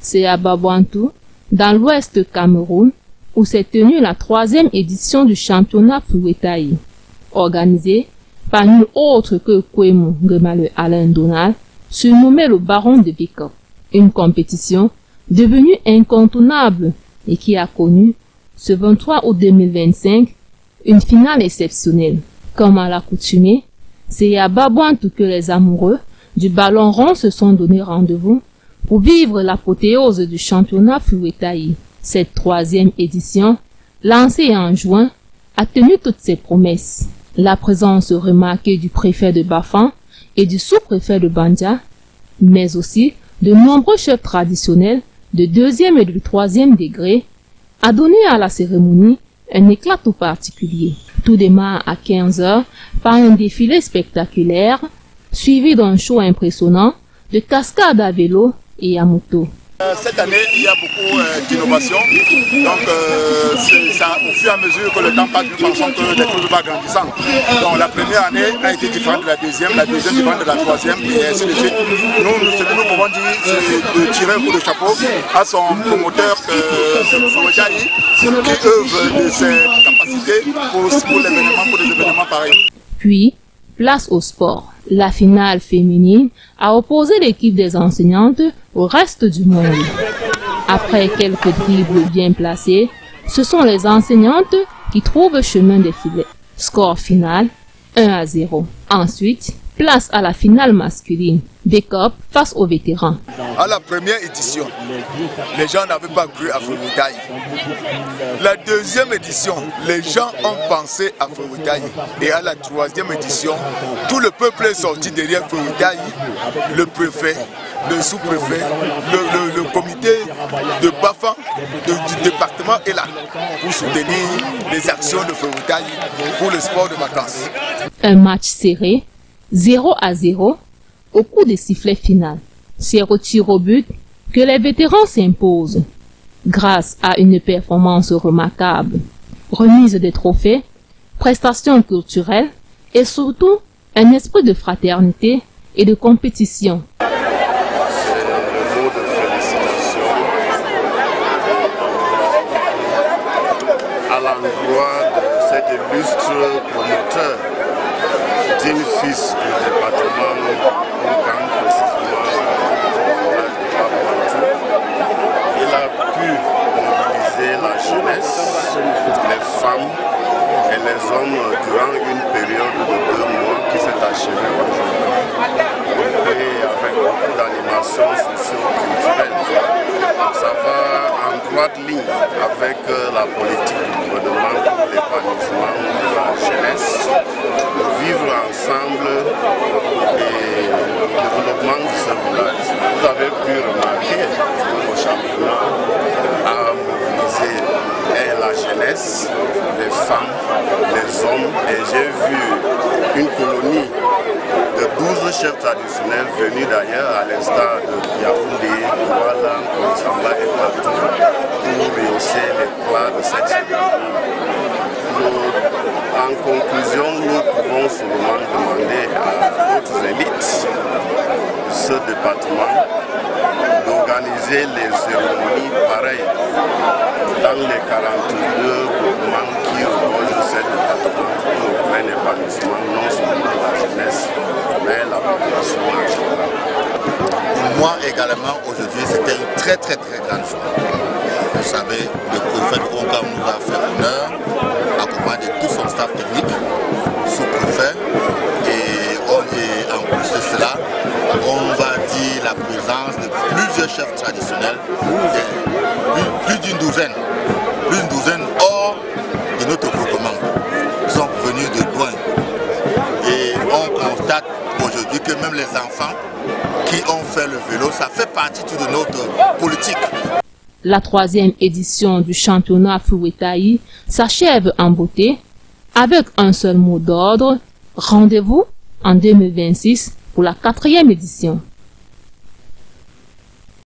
C'est à Babouantou, dans l'ouest Cameroun, où s'est tenue la 3e édition du championnat Fouettaï, organisé par nul autre que Kwemu Ngemale Alain Donald, surnommé le baron de Bikop. Une compétition devenue incontournable et qui a connu, ce 23 août 2025, une finale exceptionnelle. Comme à l'accoutumée, c'est à Babouantou que les amoureux du ballon rond se sont donné rendez-vous pour vivre l'apothéose du championnat Fouettaï. Cette 3e édition, lancée en juin, a tenu toutes ses promesses. La présence remarquée du préfet de Bafan et du sous-préfet de Bandia, mais aussi de nombreux chefs traditionnels de 2e et de 3e degré, a donné à la cérémonie un éclat tout particulier. Tout démarre à 15 h par un défilé spectaculaire, suivi d'un show impressionnant de cascades à vélo et à moto. Cette année, il y a beaucoup d'innovations. Donc, c'est au fur et à mesure que le temps passe, nous pensons que les choses vont grandissant. Donc, la première année a été différente de la deuxième différente de la troisième, et ainsi de suite. Ce que nous pouvons dire, c'est de tirer un coup de chapeau à son promoteur, Fouettaï, qui œuvre de ses capacités pour des événements pareils. Puis, place au sport. La finale féminine a opposé l'équipe des enseignantes au reste du monde. Après quelques dribbles bien placés, ce sont les enseignantes qui trouvent chemin des filets. Score final 1-0. Ensuite, place à la finale masculine. Bikop face aux vétérans. À la première édition, les gens n'avaient pas cru à Fouettaï. La deuxième édition, les gens ont pensé à Fouettaï. Et à la 3e édition, tout le peuple est sorti derrière Fouettaï, le préfet, le sous-préfet, le comité de Bafan du département est là pour soutenir les actions de Fouettaï pour le sport de vacances. Un match serré, 0-0. Au coup des sifflets final, c'est au tir au but que les vétérans s'imposent. Grâce à une performance remarquable, remise des trophées, prestations culturelles et surtout un esprit de fraternité et de compétition. C'est le mot de félicitations à l'endroit de cet illustre promoteur, digne fils du département Oukan, précisément il a pu mobiliser la jeunesse, les femmes et les hommes durant une période de 2 mois qui s'est achevée aujourd'hui. Et avec beaucoup d'animations socio-culturelles. Ça va en droite ligne avec la politique du gouvernement pour l'épanouissement de la jeunesse, de vivre ensemble et le développement de ce village. Vous avez pu remarquer que le championnat a mobilisé la jeunesse, les femmes, les hommes, et j'ai vu une colonie de 12 chefs traditionnels venus d'ailleurs à l'instar de Yaoundé, Douala, Konsamba et Plateau pour rehausser l'éclat de cette cérémonie. En conclusion, nous pouvons seulement demander à d'autres élites de ce département d'organiser les cérémonies pareilles dans les 42 groupements qui rejoignent ce département pour le plein épanouissement non seulement de la jeunesse, mais la population en général. Pour moi également, aujourd'hui, c'était une très grande journée. Vous savez, le préfet de Oukan nous a fait honneur, accompagné de tout son staff technique, sous-préfet, et en plus de cela, on va dire la présence de plusieurs chefs traditionnels, plus d'une douzaine hors de notre groupement. Ils sont venus de loin. Et on constate aujourd'hui que même les enfants qui ont fait le vélo, ça fait partie de notre politique. La 3e édition du championnat Fouettaï s'achève en beauté avec un seul mot d'ordre: rendez-vous en 2026 pour la 4e édition.